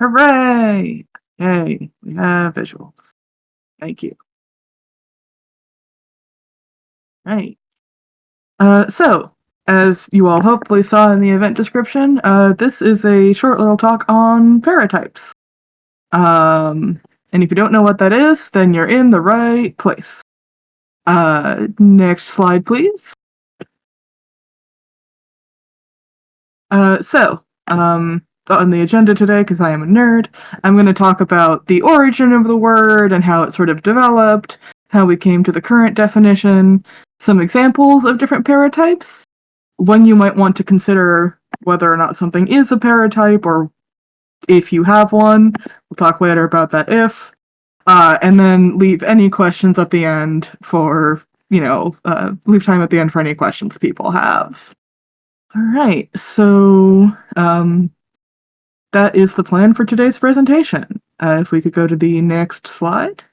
Hooray! Yay, we have visuals. Thank you. Right. As you all hopefully saw in the event description, this is a short little talk on paratypes. And if you don't know what that is, then you're in the right place. Next slide, please. On the agenda today, because I am a nerd, I'm going to talk about the origin of the word and how it sort of developed, how we came to the current definition, some examples of different paratypes, when you might want to consider whether or not something is a paratype, or if you have one. We'll talk later about that if. And then leave any questions at the end for, leave time at the end for any questions people have. All right, so that is the plan for today's presentation. If we could go to the next slide.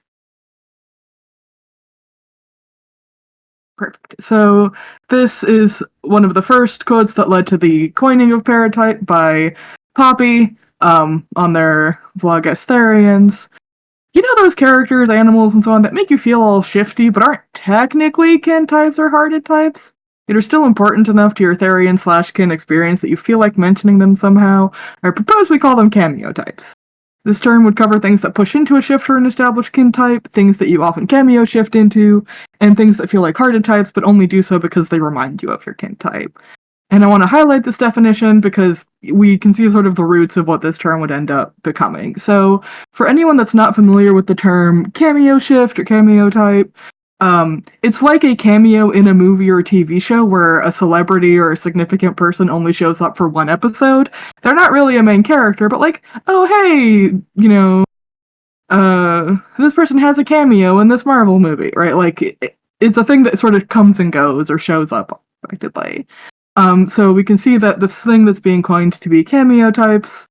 Perfect. So this is one of the first quotes that led to the coining of paratype by Poppy on their vlog Asterians. You know those characters, animals, and so on that make you feel all shifty but aren't technically kin types or hearted types? Yet are still important enough to your Therian/kin experience that you feel like mentioning them somehow? I propose we call them cameo types. This term would cover things that push into a shift for an established kin type, things that you often cameo shift into, and things that feel like hearted types but only do so because they remind you of your kin type. And I want to highlight this definition because we can see sort of the roots of what this term would end up becoming. So for anyone that's not familiar with the term cameo shift or cameo type, it's like a cameo in a movie or a TV show where a celebrity or a significant person only shows up for one episode. They're not really a main character, but like, oh hey, this person has a cameo in this Marvel movie, right? Like, it's a thing that sort of comes and goes or shows up unexpectedly. So we can see that this thing that's being coined to be cameo types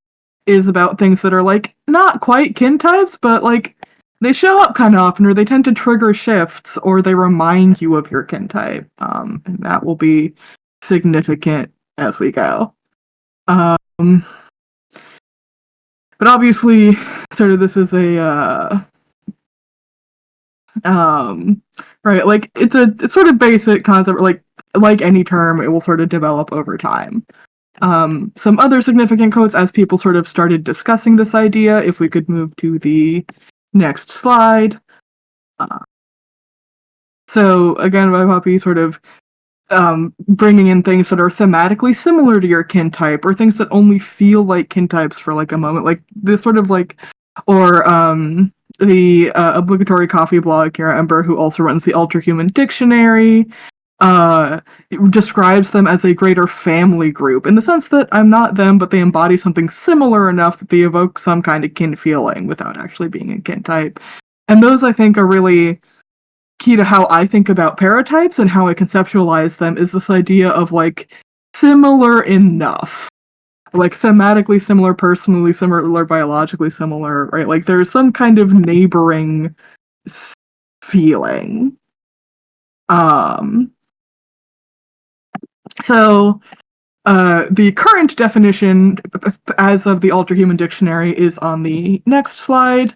is about things that are like not quite kin types, but like they show up kind of often, or they tend to trigger shifts, or they remind you of your kin type. And that will be significant as we go. But obviously, sort of this is a right, like it's sort of basic concept, like any term, it will sort of develop over time. Some other significant quotes as people sort of started discussing this idea, if we could move to the next slide. So again, by Poppy sort of bringing in things that are thematically similar to your kin type, or things that only feel like kin types for like a moment, like this sort of like, or the obligatory coffee blog, Kara Ember, who also runs the Alterhuman Dictionary, describes them as a greater family group, in the sense that I'm not them, but they embody something similar enough that they evoke some kind of kin feeling without actually being a kin type. And those, I think, are really key to how I think about paratypes and how I conceptualize them, is this idea of like similar enough. Like thematically similar, personally similar, biologically similar, right? Like there's some kind of neighboring feeling. So the current definition, as of the Alterhuman Dictionary, is on the next slide.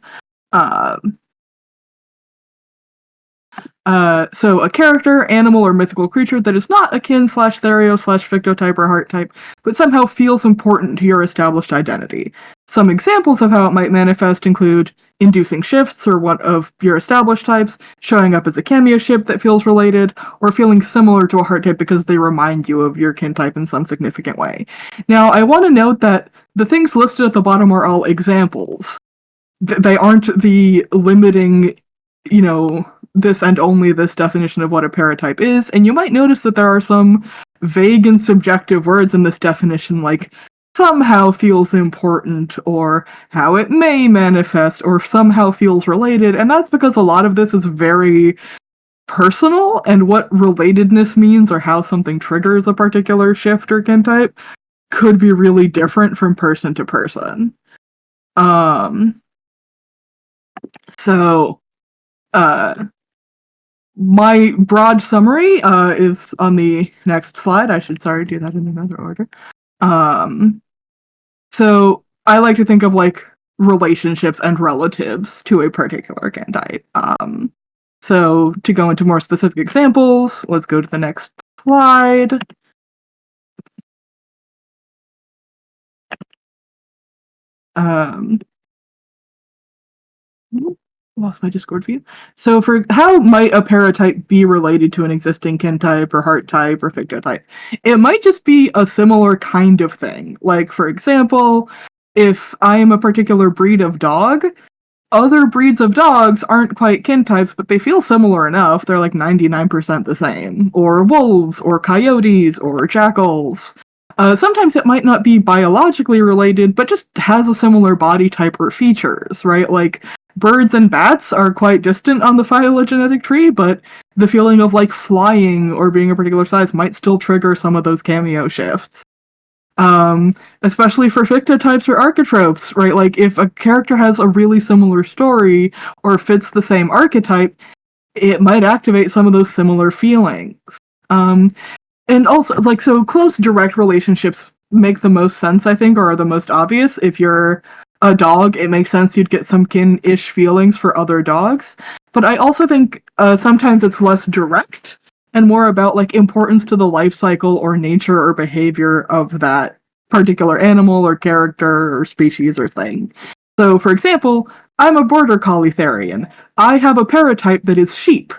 So a character, animal, or mythical creature that is not akin /therio/fictotype or heart type, but somehow feels important to your established identity. Some examples of how it might manifest include inducing shifts, or one of your established types, showing up as a cameo ship that feels related, or feeling similar to a heart type because they remind you of your kin type in some significant way. Now, I want to note that the things listed at the bottom are all examples. They aren't the limiting, this and only this definition of what a paratype is, and you might notice that there are some vague and subjective words in this definition, like somehow feels important, or how it may manifest, or somehow feels related, and that's because a lot of this is very personal, and what relatedness means or how something triggers a particular shift or kin type could be really different from person to person. My broad summary is on the next slide. I should do that in another order. So I like to think of like relationships and relatives to a particular kin type. So to go into more specific examples, let's go to the next slide. Lost my Discord view. So for how might a paratype be related to an existing kin type or heart type or fictotype? It might just be a similar kind of thing. Like, for example, if I am a particular breed of dog, other breeds of dogs aren't quite kin types, but they feel similar enough. They're like 99% the same. Or wolves, or coyotes, or jackals. Sometimes it might not be biologically related, but just has a similar body type or features, right? Like, birds and bats are quite distant on the phylogenetic tree, but the feeling of like flying or being a particular size might still trigger some of those cameo shifts. Especially for fictotypes or archetypes, right? Like if a character has a really similar story or fits the same archetype, it might activate some of those similar feelings. And also, like, so close direct relationships make the most sense, I think, or are the most obvious. If you're a dog, it makes sense you'd get some kin-ish feelings for other dogs. But I also think sometimes it's less direct and more about, like, importance to the life cycle or nature or behavior of that particular animal or character or species or thing. So, for example, I'm a border collie therian. I have a paratype that is sheep.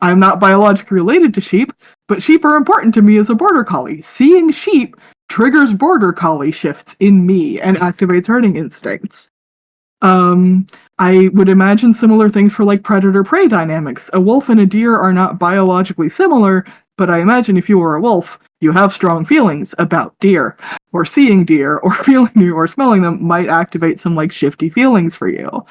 I'm not biologically related to sheep, but sheep are important to me as a border collie. Seeing sheep triggers border collie shifts in me and activates herding instincts. I would imagine similar things for like predator-prey dynamics. A wolf and a deer are not biologically similar, but I imagine if you were a wolf, you have strong feelings about deer, or seeing deer, or feeling deer, or smelling them might activate some like shifty feelings for you.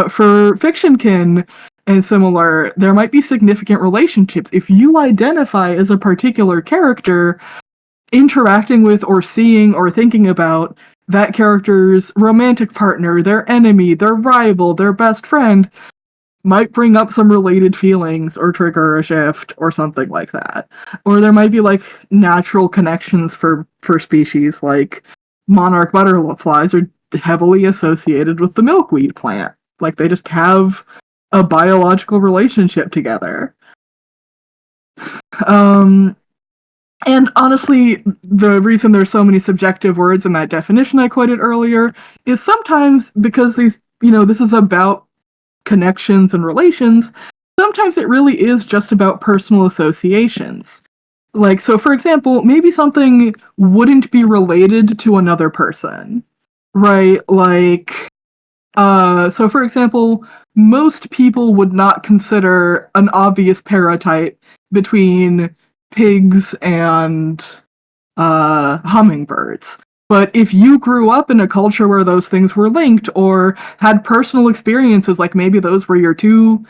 For fiction kin and similar, there might be significant relationships. If you identify as a particular character, interacting with or seeing or thinking about that character's romantic partner, their enemy, their rival, their best friend, might bring up some related feelings or trigger a shift or something like that. Or there might be like natural connections for species, like monarch butterflies are heavily associated with the milkweed plant. Like they just have a biological relationship together. And honestly, the reason there's so many subjective words in that definition I quoted earlier is sometimes because these, this is about connections and relations, sometimes it really is just about personal associations. Like, so for example, maybe something wouldn't be related to another person, right? Like, so for example, most people would not consider an obvious paratype between pigs and hummingbirds. But if you grew up in a culture where those things were linked or had personal experiences, like maybe those were your two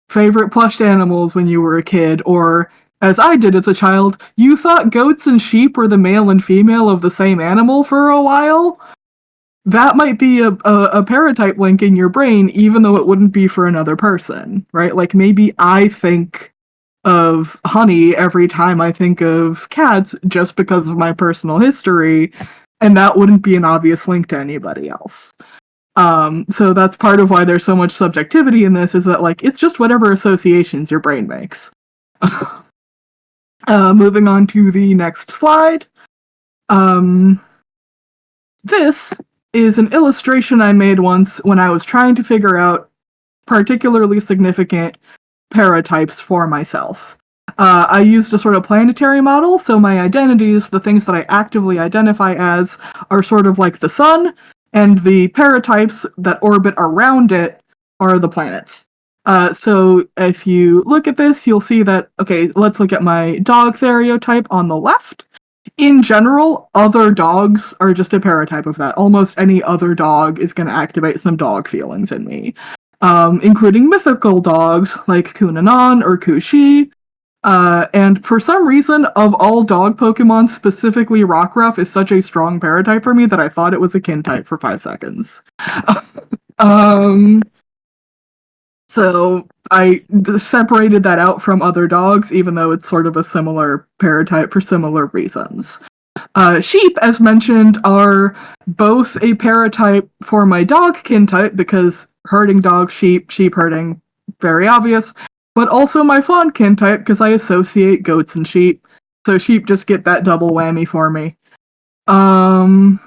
favorite plushed animals when you were a kid, or as I did as a child, you thought goats and sheep were the male and female of the same animal for a while, that might be a paratype link in your brain, even though it wouldn't be for another person, right? Like maybe I think of honey every time I think of cats just because of my personal history, and that wouldn't be an obvious link to anybody else. So that's part of why there's so much subjectivity in this, is that like it's just whatever associations your brain makes. Moving on to the next slide. This is an illustration I made once when I was trying to figure out particularly significant paratypes for myself. I used a sort of planetary model, so my identities, the things that I actively identify as, are sort of like the sun, and the paratypes that orbit around it are the planets. So if you look at this, you'll see that, okay, let's look at my dog stereotype on the left. In general, other dogs are just a paratype of that. Almost any other dog is going to activate some dog feelings in me. Including mythical dogs like Kunanan or Kushi. And for some reason, of all dog Pokemon, specifically Rockruff is such a strong paratype for me that I thought it was a kin type for 5 seconds. So I separated that out from other dogs, even though it's sort of a similar paratype for similar reasons. Sheep, as mentioned, are both a paratype for my dog kin type, because herding dogs, sheep herding, very obvious, but also my fawn kin type, because I associate goats and sheep. So sheep just get that double whammy for me. And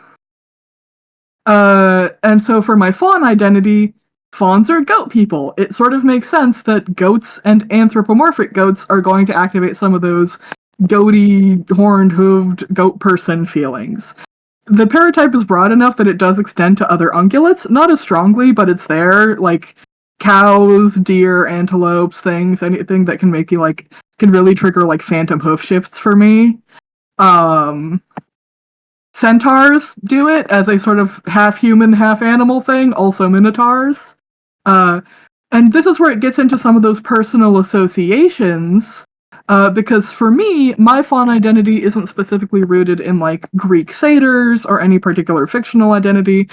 so for my fawn identity, fawns are goat people. It sort of makes sense that goats and anthropomorphic goats are going to activate some of those goaty, horned, hooved goat person feelings. The paratype is broad enough that it does extend to other ungulates, not as strongly, but it's there, like cows, deer, antelopes, things, anything that can make you like, can really trigger like phantom hoof shifts for me. Centaurs do it as a sort of half human, half animal thing, also minotaurs. And this is where it gets into some of those personal associations, because for me, my fawn identity isn't specifically rooted in like Greek satyrs or any particular fictional identity.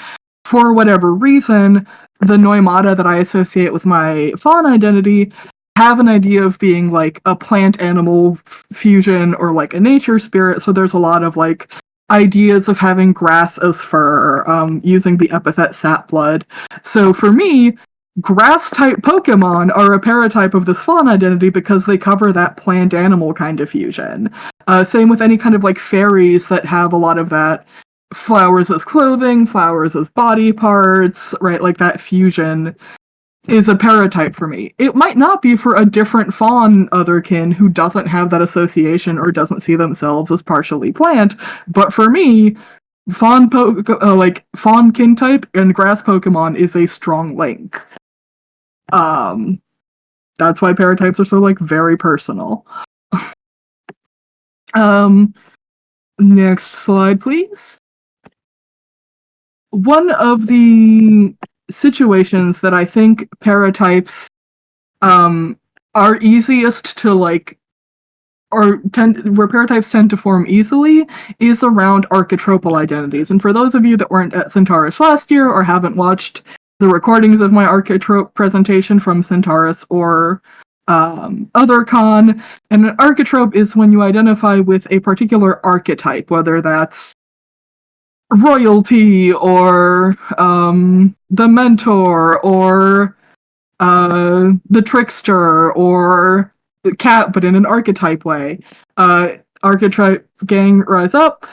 For whatever reason, the noimata that I associate with my fawn identity have an idea of being like a plant-animal fusion or like a nature spirit, so there's a lot of like ideas of having grass as fur, using the epithet sap blood. So for me, grass-type Pokemon are a paratype of this fawn identity because they cover that plant-animal kind of fusion. Same with any kind of like fairies that have a lot of that flowers as clothing, flowers as body parts, right? Like that fusion is a paratype for me. It might not be for a different fawn otherkin who doesn't have that association or doesn't see themselves as partially plant, but for me, fawn kin type and grass Pokemon is a strong link. That's why paratypes are so like very personal. Next slide, please. One of the situations that I think paratypes are easiest to like, or where paratypes tend to form easily is around archetypal identities. And for those of you that weren't at Centaurus last year or haven't watched the recordings of my archetype presentation from Centaurus or OtherCon, and an archetype is when you identify with a particular archetype, whether that's royalty or the mentor or the trickster or the cat, but in an archetype way. Archetype gang, rise up.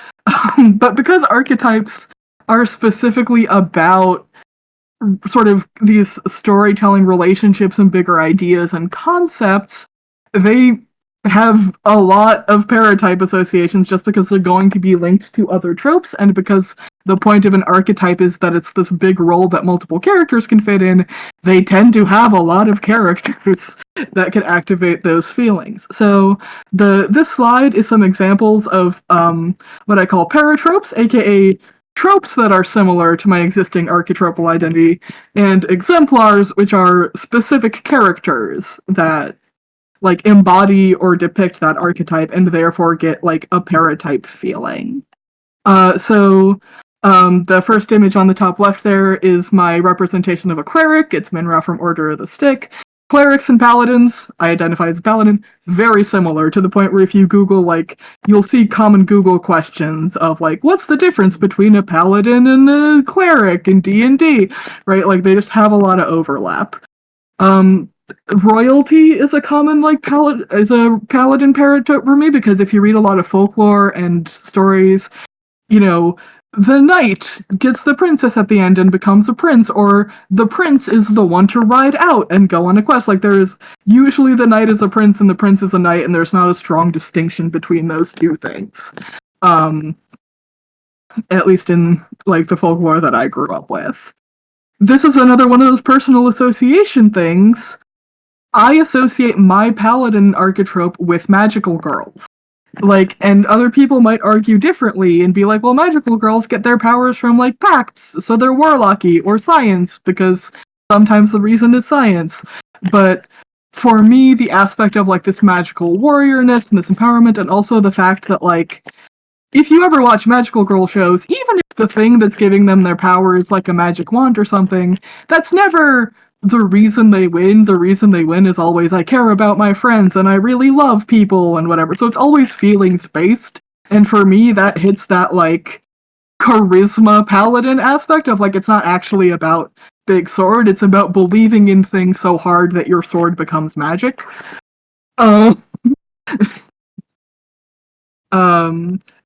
But because archetypes are specifically about sort of these storytelling relationships and bigger ideas and concepts, they have a lot of paratype associations just because they're going to be linked to other tropes, and because the point of an archetype is that it's this big role that multiple characters can fit in, they tend to have a lot of characters that can activate those feelings. So this slide is some examples of what I call paratropes, aka tropes that are similar to my existing archetypal identity, and exemplars, which are specific characters that like embody or depict that archetype and therefore get like a paratype feeling. So the first image on the top left there is my representation of a cleric. It's Minra from Order of the Stick. Clerics and paladins, I identify as a paladin, very similar, to the point where if you Google, like, you'll see common Google questions of, like, what's the difference between a paladin and a cleric in D&D, right? Like, they just have a lot of overlap. Royalty is a common, like, paladin paratype for me, because if you read a lot of folklore and stories, you know, the knight gets the princess at the end and becomes a prince, or the prince is the one to ride out and go on a quest. Like, there is usually the knight is a prince and the prince is a knight, and there's not a strong distinction between those two things. At least in, like, the folklore that I grew up with. This is another one of those personal association things. I associate my paladin archetype with magical girls. Like, and other people might argue differently and be like, well, magical girls get their powers from, like, pacts, so they're warlocky, or science, because sometimes the reason is science. But for me, the aspect of, like, this magical warriorness and this empowerment, and also the fact that, like, if you ever watch magical girl shows, even if the thing that's giving them their power is, like, a magic wand or something, that's never the reason they win. The reason they win is always, I care about my friends and I really love people and whatever. So it's always feelings based. And for me, that hits that, like, charisma paladin aspect of, like, it's not actually about big sword, it's about believing in things so hard that your sword becomes magic.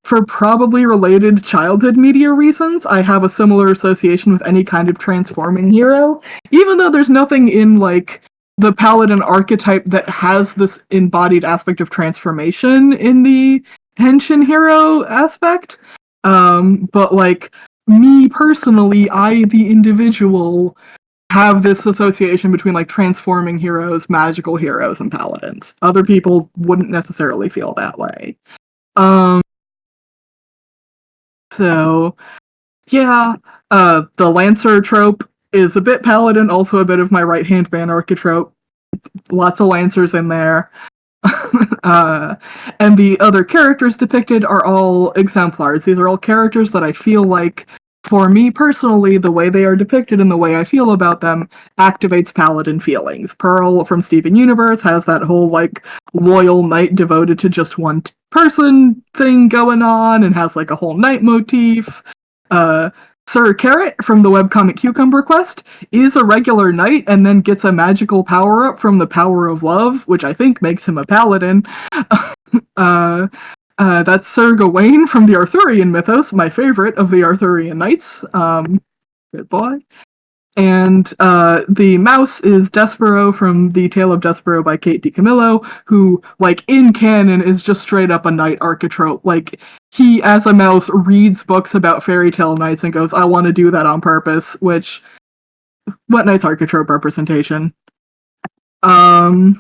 For probably related childhood media reasons, I have a similar association with any kind of transforming hero, even though there's nothing in, like, the paladin archetype that has this embodied aspect of transformation in the henshin hero aspect. But, like, me personally, I, the individual, have this association between, like, transforming heroes, magical heroes, and paladins. Other people wouldn't necessarily feel that way. So, yeah, the Lancer trope is a bit paladin, also a bit of my right-hand man archetype. Lots of Lancers in there. And the other characters depicted are all exemplars. These are all characters that I feel like, for me personally, the way they are depicted and the way I feel about them activates paladin feelings. Pearl from Steven Universe has that whole, like, loyal knight devoted to just one person thing going on and has, like, a whole knight motif. Sir Carrot from the webcomic Cucumber Quest is a regular knight and then gets a magical power-up from the Power of Love, which I think makes him a paladin. That's Sir Gawain from the Arthurian mythos, my favorite of the Arthurian knights. Good boy. And the mouse is Despero from The Tale of Despero by Kate DiCamillo, who, like, in canon is just straight up a knight archetype. Like, he, as a mouse, reads books about fairy tale knights and goes, I want to do that on purpose, which, what knight's archetype representation? So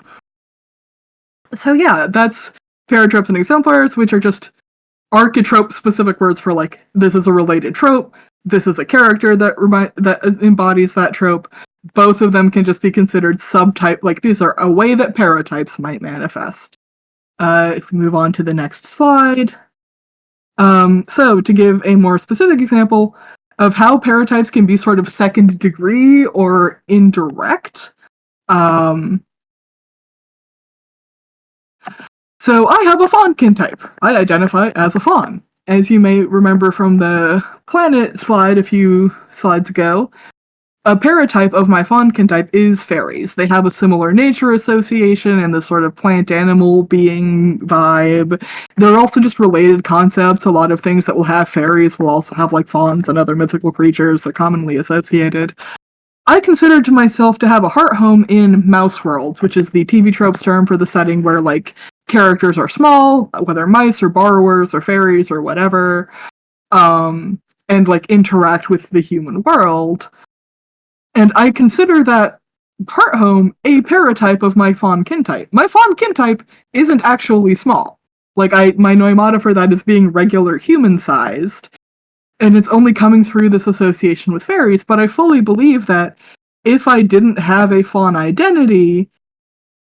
yeah, that's Paratypes and exemplars, which are just archetype-specific words for, like, this is a related trope, this is a character that embodies that trope. Both of them can just be considered subtype, like, these are a way that paratypes might manifest. If we move on to the next slide. So, to give a more specific example of how paratypes can be sort of second degree or indirect, so I have a fawn kin type. I identify as a fawn. As you may remember from the planet slide a few slides ago, a paratype of my fawn kin type is fairies. They have a similar nature association and this sort of plant-animal being vibe. They're also just related concepts. A lot of things that will have fairies will also have, like, fawns and other mythical creatures that are commonly associated. I consider to myself to have a heart home in Mouse Worlds, which is the TV tropes term for the setting where, like, characters are small, whether mice or borrowers or fairies or whatever, and, like, interact with the human world. And I consider that heart home a paratype of my fawn kin type. My fawn kin type isn't actually small. Like, my noimata for that is being regular human-sized, and it's only coming through this association with fairies, but I fully believe that if I didn't have a fawn identity,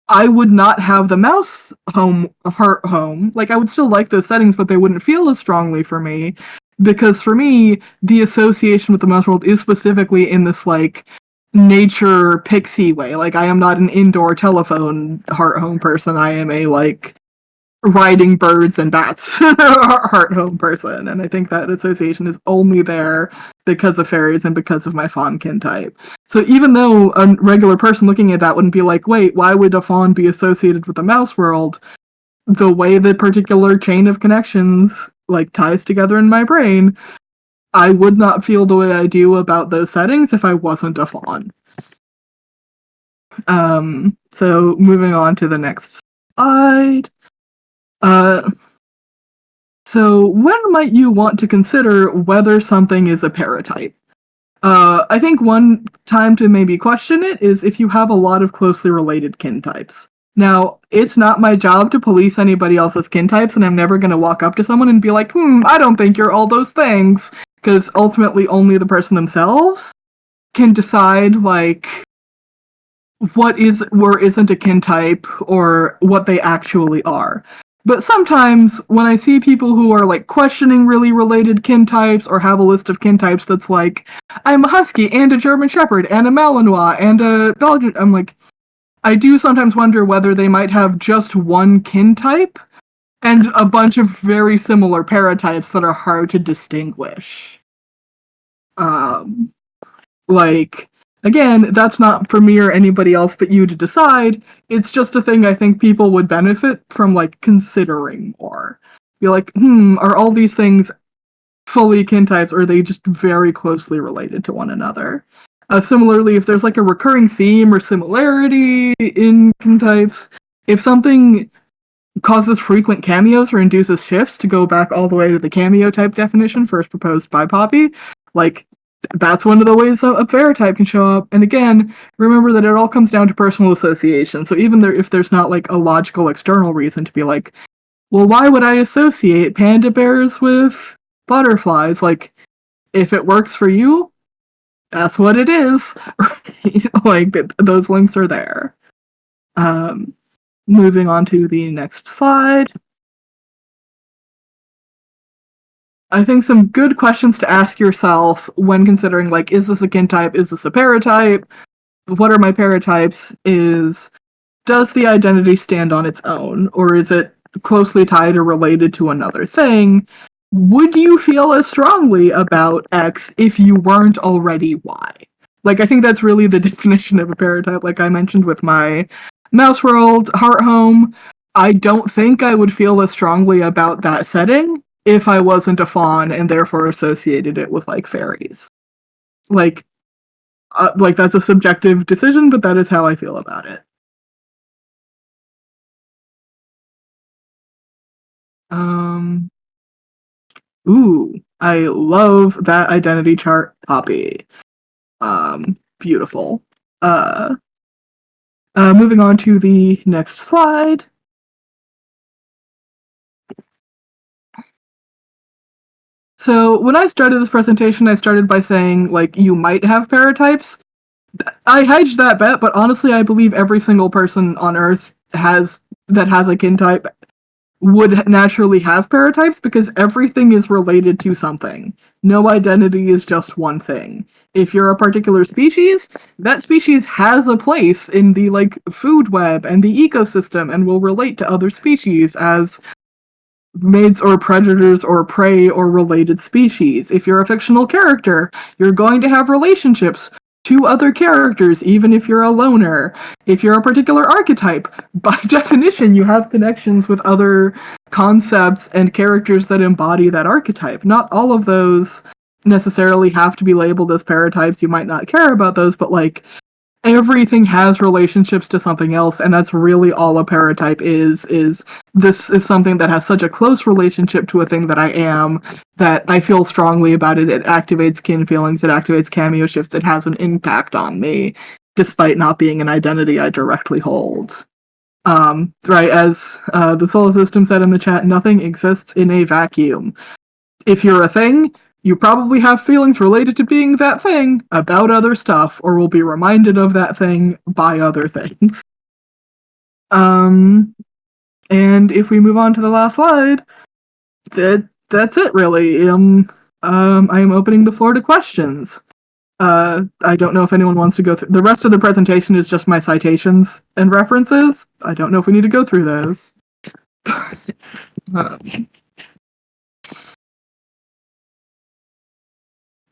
I would not have the mouse heart home. Like, I would still like those settings, but they wouldn't feel as strongly for me, because for me, the association with the mouse world is specifically in this, like, nature pixie way. Like, I am not an indoor telephone heart home person. I am a, like, riding birds and bats heart home person, and I think that association is only there because of fairies and because of my fawn kin type. So even though a regular person looking at that wouldn't be like, wait, why would a fawn be associated with the mouse world? The way the particular chain of connections, like, ties together in my brain, I would not feel the way I do about those settings if I wasn't a fawn. So moving on to the next slide. So when might you want to consider whether something is a paratype? I think one time to maybe question it is if you have a lot of closely related kin types. Now, it's not my job to police anybody else's kin types, and I'm never going to walk up to someone and be like, I don't think you're all those things, because ultimately only the person themselves can decide, like, what is or isn't a kin type, or what they actually are. But sometimes, when I see people who are, like, questioning really related kin types, or have a list of kin types that's like, I'm a Husky, and a German Shepherd, and a Malinois, and a Belgian, I'm like, I do sometimes wonder whether they might have just one kin type, and a bunch of very similar paratypes that are hard to distinguish. Um, like, again, that's not for me or anybody else but you to decide. It's just a thing I think people would benefit from, like, considering more. Be like, are all these things fully kin types, or are they just very closely related to one another? Similarly, if there's like a recurring theme or similarity in kin types, if something causes frequent cameos or induces shifts, to go back all the way to the cameo type definition first proposed by Poppy, like, that's one of the ways a paratype can show up. And again, remember that it all comes down to personal association. So even if there's not like a logical external reason to be like, well, why would I associate panda bears with butterflies? Like, if it works for you, that's what it is. Like, those links are there. Um, Moving on to the next slide. I think some good questions to ask yourself when considering, like, is this a kin type? Is this a paratype? What are my paratypes? Does the identity stand on its own, or is it closely tied or related to another thing? Would you feel as strongly about X if you weren't already Y? Like, I think that's really the definition of a paratype, like I mentioned with my Mouse World, Heart Home. I don't think I would feel as strongly about that setting if I wasn't a fawn and therefore associated it with, like, fairies. Like, that's a subjective decision, but that is how I feel about it. Um, I love that identity chart, Poppy. Beautiful. Uh, Moving on to the next slide. So when I started this presentation, I started by saying, like, you might have paratypes. I hedged that bet, but honestly, I believe every single person on Earth has a kin type would naturally have paratypes, because everything is related to something. No identity is just one thing. If you're a particular species, that species has a place in the, like, food web and the ecosystem and will relate to other species as mates or predators or prey or related species. If you're a fictional character, you're going to have relationships to other characters, even if you're a loner. If you're a particular archetype, by definition, you have connections with other concepts and characters that embody that archetype. Not all of those necessarily have to be labeled as paratypes. You might not care about those, but, like, everything has relationships to something else, and that's really all a paratype is this is something that has such a close relationship to a thing that I am, that I feel strongly about it. It activates kin feelings, it activates cameo shifts, it has an impact on me, despite not being an identity I directly hold. Right, as the solar system said in the chat, nothing exists in a vacuum. If you're a thing, you probably have feelings related to being that thing about other stuff, or will be reminded of that thing by other things. Um, and if we move on to the last slide, that's it really. I am opening the floor to questions. I don't know if anyone wants to go through the rest of the presentation. Is just my citations and references. I don't know if we need to go through those. um,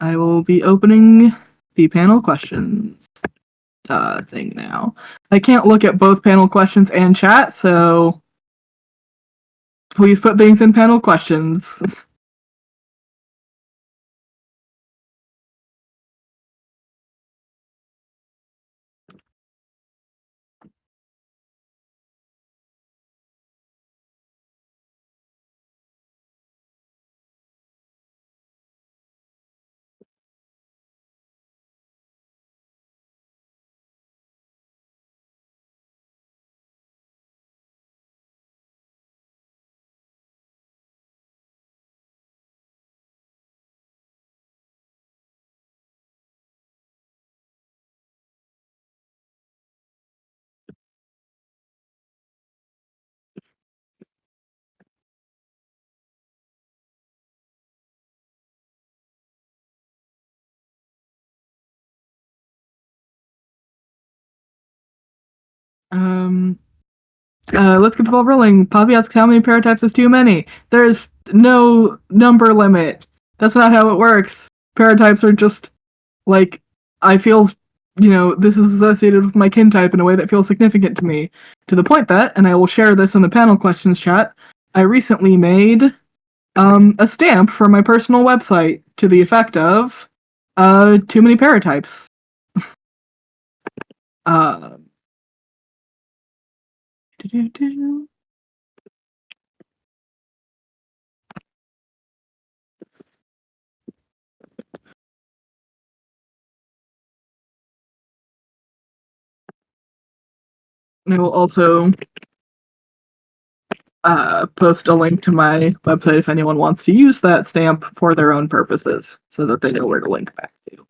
I will be opening the panel questions thing now. I can't look at both panel questions and chat, so please put things in panel questions. Um, Let's get the ball rolling. Poppy asks how many paratypes is too many. There's no number limit. That's not how it works. Paratypes are just like I feel, this is associated with my kin type in a way that feels significant to me. To the point that, and I will share this in the panel questions chat, I recently made a stamp for my personal website to the effect of too many paratypes. Uh, And I will also post a link to my website if anyone wants to use that stamp for their own purposes, so that they know where to link back to.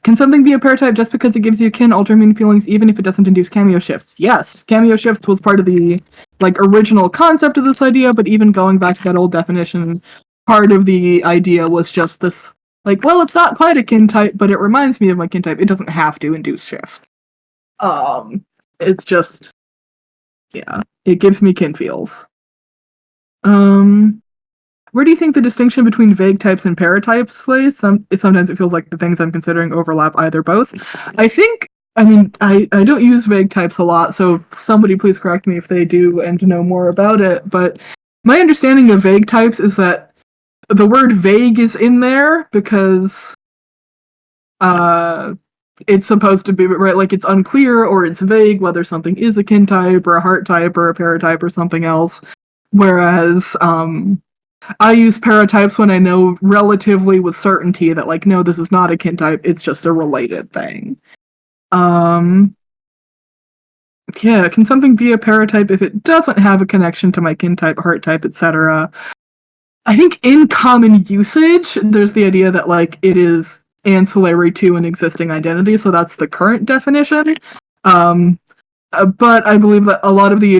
Can something be a paratype just because it gives you kin alterhuman feelings even if it doesn't induce cameo shifts? Yes, cameo shifts was part of the original concept of this idea, but even going back to that old definition, part of the idea was just this well, it's not quite a kin type, but it reminds me of my kin type. It doesn't have to induce shifts. It's just it gives me kin feels. Where do you think the distinction between vague types and paratypes lays? Sometimes it feels like the things I'm considering overlap either both. I don't use vague types a lot, so somebody please correct me if they do and know more about it, but my understanding of vague types is that the word vague is in there because it's supposed to be, right, it's unclear or it's vague whether something is a kin type or a heart type or a paratype or something else. Whereas I use paratypes when I know relatively with certainty that no, this is not a kin type, it's just a related thing. Yeah, can something be a paratype if it doesn't have a connection to my kin type, heart type, etc.? I think in common usage, there's the idea that it is ancillary to an existing identity, so that's the current definition. But I believe that a lot of the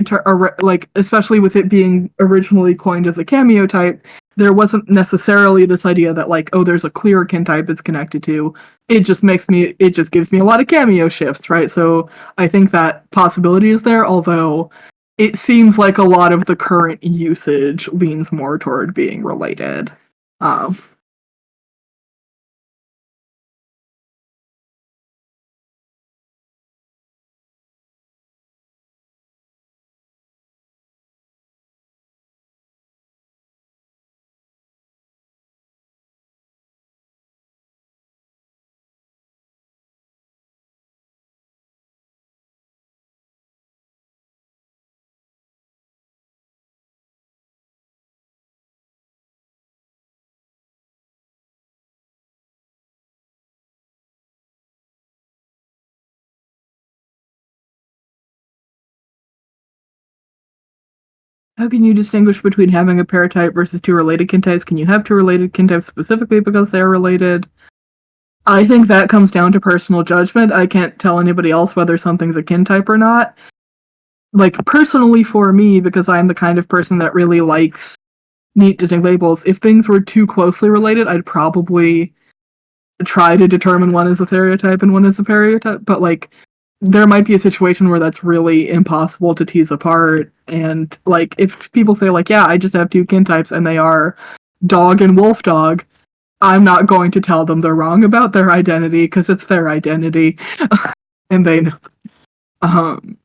especially with it being originally coined as a cameo type, there wasn't necessarily this idea that oh, there's a clear kin type it's connected to. It just gives me a lot of cameo shifts, right? So I think that possibility is there, although it seems like a lot of the current usage leans more toward being related. Um, How can you distinguish between having a paratype versus two related kin types? Can you have two related kin types specifically because they are related? I think that comes down to personal judgment. I can't tell anybody else whether something's a kin type or not. Personally for me, because I'm the kind of person that really likes neat distinct labels, if things were too closely related, I'd probably try to determine one is a stereotype and one is a paratype. But there might be a situation where that's really impossible to tease apart. And if people say yeah, I just have two kin types and they are dog and wolf dog, I'm not going to tell them they're wrong about their identity because it's their identity. And they know. Um,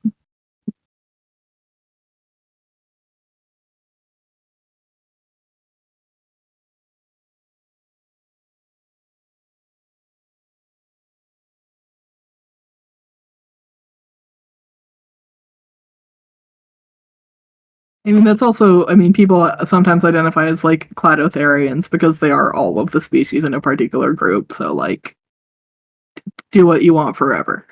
that's also, people sometimes identify as cladotherians because they are all of the species in a particular group. So do what you want forever.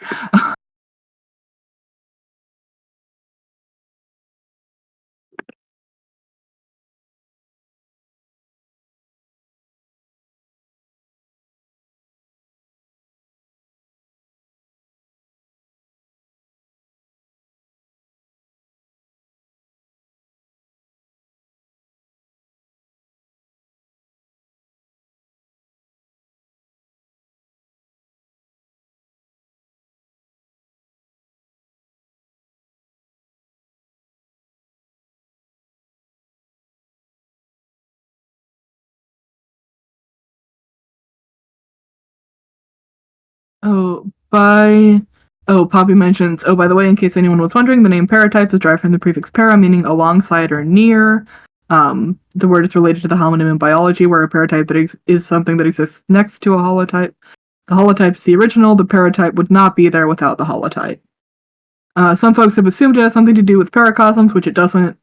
Poppy mentions, by the way, in case anyone was wondering, the name paratype is derived from the prefix para, meaning alongside or near. The word is related to the homonym in biology, where a paratype is something that exists next to a holotype. The holotype is the original, the paratype would not be there without the holotype. Some folks have assumed it has something to do with paracosms, which it doesn't.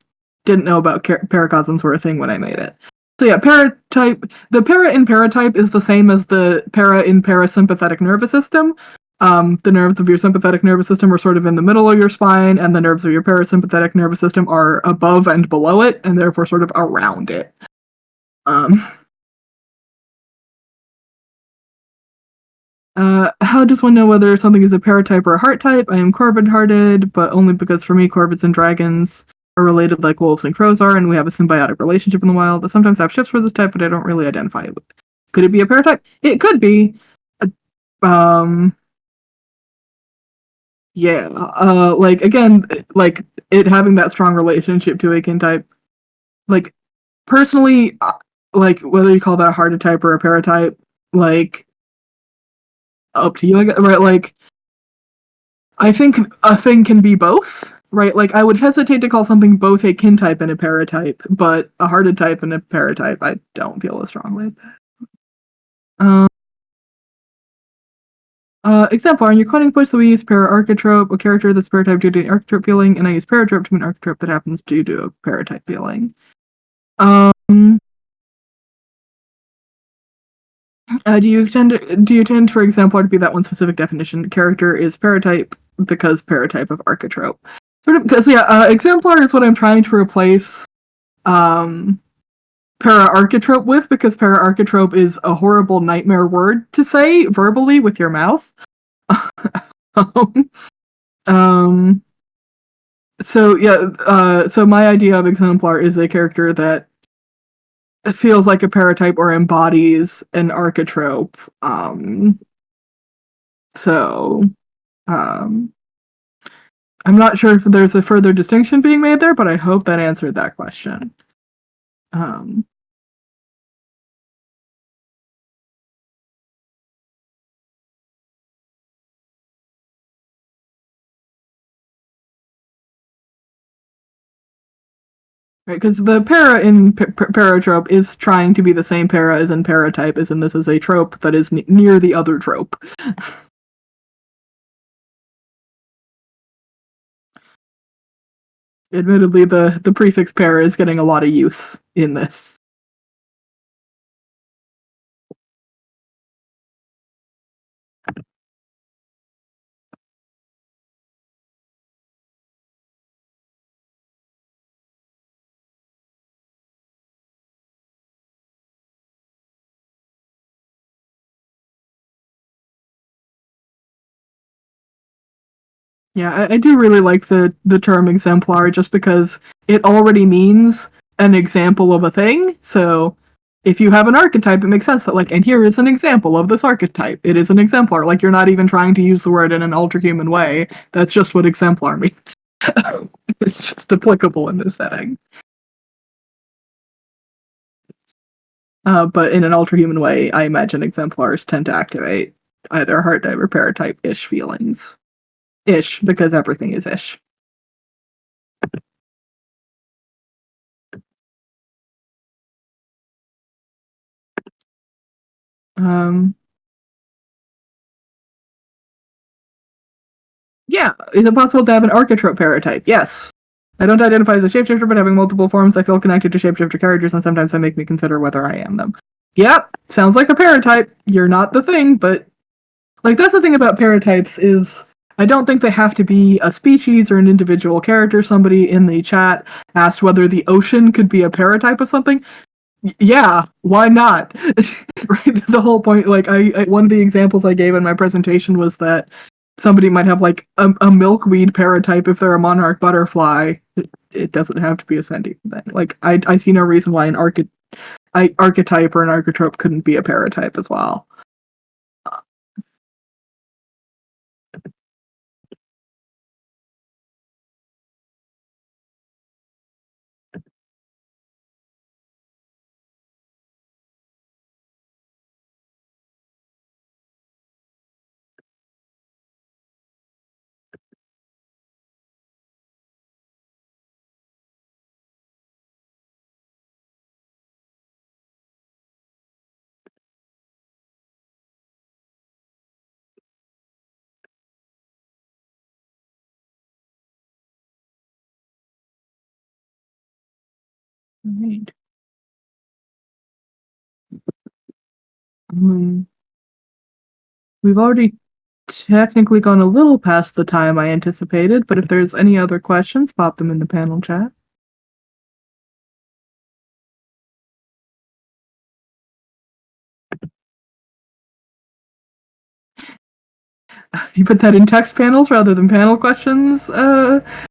Didn't know about paracosms were a thing when I made it. So yeah, paratype. The para in paratype is the same as the para in parasympathetic nervous system. The nerves of your sympathetic nervous system are sort of in the middle of your spine, and the nerves of your parasympathetic nervous system are above and below it, and therefore sort of around it. How does one know whether something is a paratype or a heart type? I am corvid-hearted, but only because for me, corvids and dragons are related like wolves and crows are, and we have a symbiotic relationship in the wild. I sometimes have shifts for this type, but I don't really identify it with. Could it be a paratype? It could be. Um, yeah. Like again, like it having that strong relationship to a kin type. Like personally, like whether you call that a heart type or a paratype, like up to you. Right? Like I think a thing can be both, right? Like I would hesitate to call something both a kin type and a paratype, but a hearted type and a paratype, I don't feel as strongly. Um, Example, in your cloning push, we use para-archetrope, a character that's paratype due to an archetrope feeling, and I use paratrope to an archetrope that happens due to a paratype feeling. Do you tend for exemplar to be that one specific definition? Character is paratype because paratype of archetrope. Sort of because exemplar is what I'm trying to replace para-archetrope with, because para-archetrope is a horrible nightmare word to say verbally with your mouth. um, so my idea of exemplar is a character that feels like a paratype or embodies an archetrope. So um, I'm not sure if there's a further distinction being made there, but I hope that answered that question. Um, right, because the para in paratrope is trying to be the same para as in paratype, as in this is a trope that is near the other trope. Admittedly, the prefix para is getting a lot of use in this. Yeah, I do really like the term exemplar just because it already means an example of a thing. So if you have an archetype, it makes sense that like, and here is an example of this archetype. It is an exemplar. Like you're not even trying to use the word in an ultra-human way. That's just what exemplar means. It's just applicable in this setting. But in an ultra-human way, I imagine exemplars tend to activate either heart type or paratype-ish feelings. Ish, because everything is ish. Um, yeah, is it possible to have an archetrope paratype? Yes. I don't identify as a shapeshifter, but having multiple forms, I feel connected to shapeshifter characters, and sometimes they make me consider whether I am them. Yep, sounds like a paratype. You're not the thing, but like that's the thing about paratypes is I don't think they have to be a species or an individual character. Somebody in the chat asked whether the ocean could be a paratype of something. Yeah, why not? Right, the whole point. Like, I one of the examples I gave in my presentation was that somebody might have like a milkweed paratype if they're a monarch butterfly. It doesn't have to be a sentient thing. Like, I see no reason why an archetype or an archetrope couldn't be a paratype as well. Right. Um, we've already technically gone a little past the time I anticipated, but if there's any other questions, pop them in the panel chat. You put that in text panels rather than panel questions,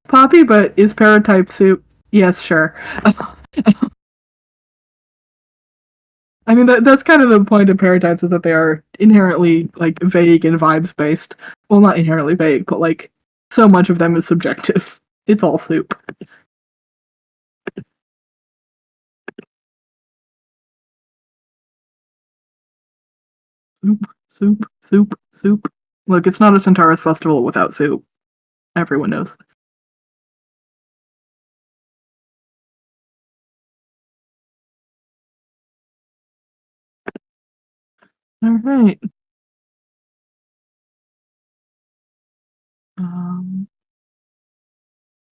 Poppy, but is paratype soup? Yes, sure. I mean, that's kind of the point of paratypes is that they are inherently, like, vague and vibes based. Well, not inherently vague, but, like, so much of them is subjective. It's all soup. Soup, soup, soup, soup. Look, it's not a Centaurus festival without soup. Everyone knows this. All right. Um,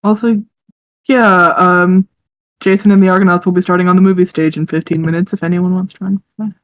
also, yeah, Jason and the Argonauts will be starting on the movie stage in 15 minutes if anyone wants to run.